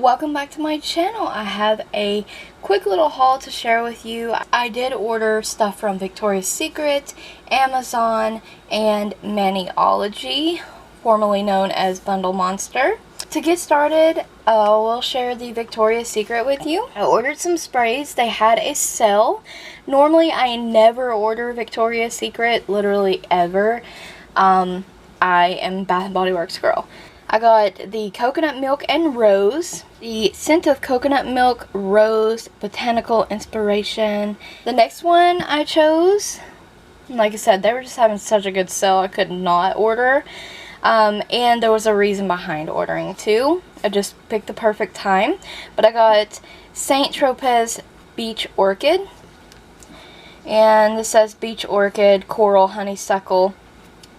Welcome back to my channel. I have a quick little haul to share with you. I did order stuff from Victoria's Secret, Amazon, and Maniology, formerly known as Bundle Monster. To get started, we'll share the Victoria's Secret with you. I ordered some sprays. They had a sale. Normally, I never order Victoria's Secret, literally ever. I am Bath & Body Works girl. I got the coconut milk and rose, the scent of coconut milk, rose, botanical inspiration. The next one I chose, like I said, they were just having such a good sale I could not order. And there was a reason behind ordering too. I just picked the perfect time. But I got Saint Tropez Beach Orchid. And this says Beach Orchid, Coral, Honeysuckle.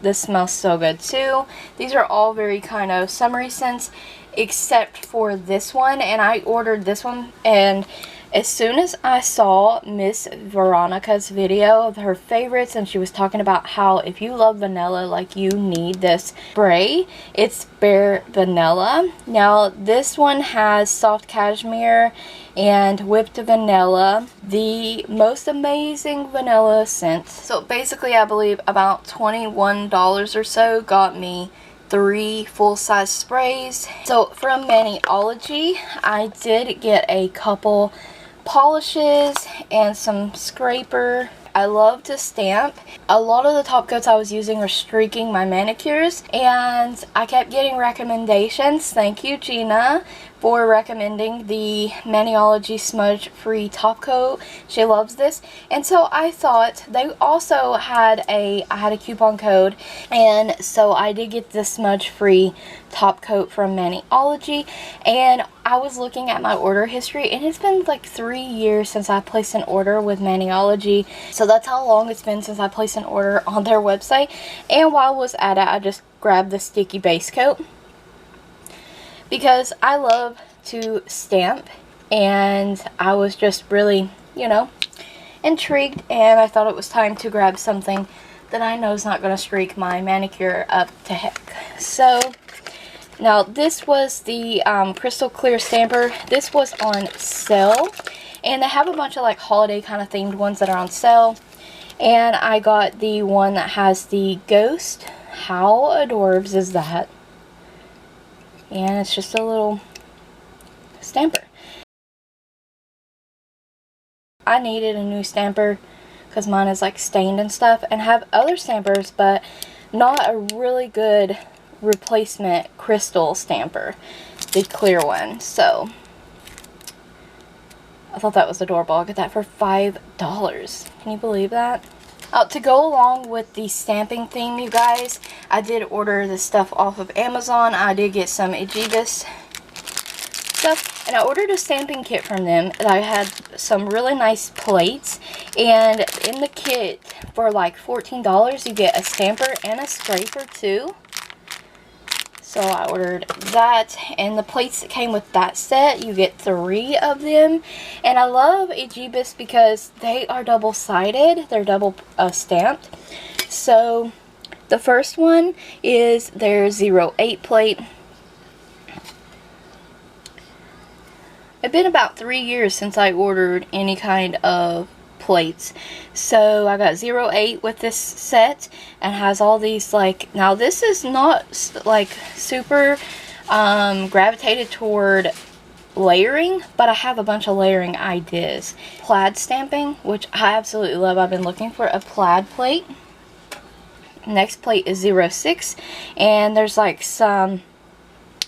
This smells so good too. These are all very kind of summery scents except for this one, and I ordered this one, and as soon as I saw Miss Veronica's video of her favorites, and she was talking about how if you love vanilla, like, you need this spray, it's Bare Vanilla. Now this one has soft cashmere and whipped vanilla, the most amazing vanilla scent. So basically I believe about $21 or so got me 3 full-size sprays. So from Maniology, I did get a couple polishes and some scraper. I love to stamp. A lot of the top coats I was using were streaking my manicures, and I kept getting recommendations. Thank you, Gina, for recommending the Maniology smudge free top coat. She loves this, and so I thought they also had I had a coupon code, and so I did get the smudge free top coat from Maniology. And I was looking at my order history, and it's been like 3 years since I placed an order with Maniology. So that's how long it's been since I placed an order on their website. And while I was at it, I just grabbed the sticky base coat because I love to stamp, and I was just really, intrigued, and I thought it was time to grab something that I know is not going to streak my manicure up to heck. So now this was the crystal clear stamper. This was on sale, and they have a bunch of like holiday kind of themed ones that are on sale, and I got the one that has the ghost. How adorbs is that? And it's just a little stamper. I needed a new stamper because mine is like stained and stuff, and have other stampers, but not a really good replacement crystal stamper, the clear one. So I thought that was adorable. I got that for $5. Can you believe that? To go along with the stamping theme, you guys, I did order this stuff off of Amazon. I did get some Ejubias stuff, and I ordered a stamping kit from them. And I had some really nice plates, and in the kit for like $14 you get a stamper and a scraper too. So I ordered that, and the plates that came with that set, you get 3 of them. And I love Ejubias because they are double-sided. They're double stamped. So the first one is their 08 plate. It's been about 3 years since I ordered any kind of plates, so I got 08 with this set, and has all these, like, now this is not like super gravitated toward layering, but I have a bunch of layering ideas. Plaid stamping, which I absolutely love. I've been looking for a plaid plate. Next plate is 06, and there's like some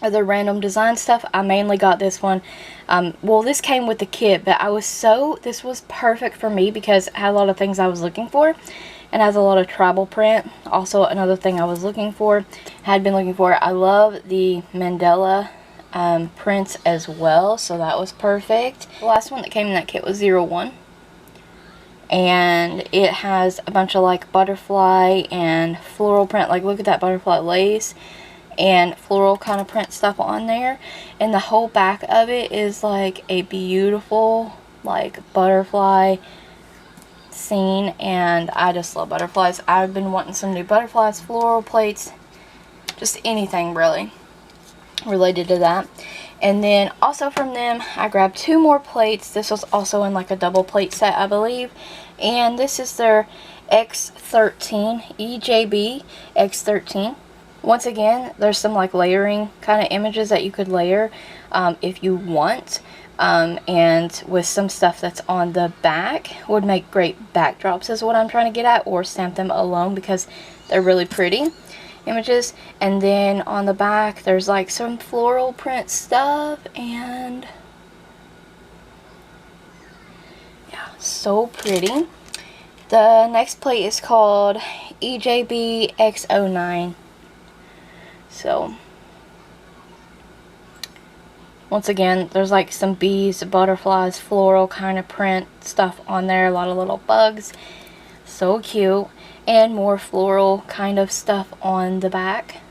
other random design stuff. I mainly got this one. Well, this came with the kit, but this was perfect for me because it had a lot of things I was looking for, and has a lot of tribal print. Also, another thing I was looking for, had been looking for. I love the Mandela prints as well, so that was perfect. The last one that came in that kit was 01. And it has a bunch of like butterfly and floral print. Like, look at that butterfly lace and floral kind of print stuff on there, and the whole back of it is like a beautiful like butterfly scene, and I just love butterflies. I've been wanting some new butterflies, floral plates, just anything really. related to that. And then also from them, I grabbed 2 more plates. This was also in like a double plate set, I believe. And this is their X13, EJB X13. Once again, there's some like layering kind of images that you could layer if you want. And with some stuff that's on the back would make great backdrops is what I'm trying to get at, or stamp them alone because they're really pretty images. And then on the back there's like some floral print stuff, and yeah, so pretty. The next plate is called EJB X09. So once again, there's like some bees, butterflies, floral kind of print stuff on there. A lot of little bugs. So cute. And more floral kind of stuff on the back.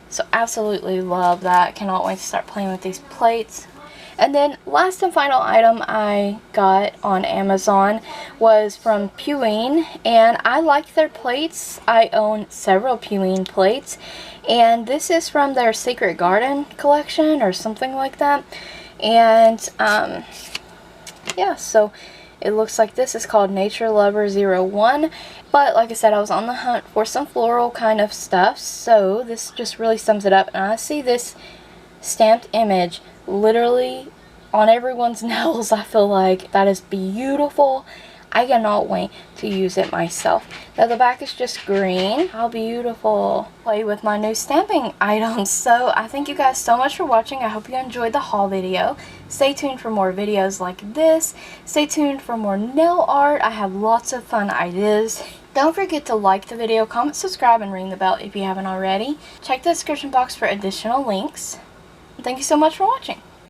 So absolutely love that. Cannot wait to start playing with these plates. And then last and final item I got on Amazon was from Peonies, and I like their plates. I own several Peonies plates, and this is from their Secret Garden collection or something like that. And yeah, so it looks like this is called Nature Lover 01. But like I said, I was on the hunt for some floral kind of stuff, so this just really sums it up. And I see this stamped image literally on everyone's nails. I feel like that is beautiful. I cannot wait to use it myself. Now the back is just green. How beautiful. Play with my new stamping items. So I thank you guys so much for watching. I hope you enjoyed the haul video. Stay tuned for more videos like this. Stay tuned for more nail art. I have lots of fun ideas. Don't forget to like the video, comment, subscribe, and ring the bell if you haven't already. Check the description box for additional links. Thank you so much for watching.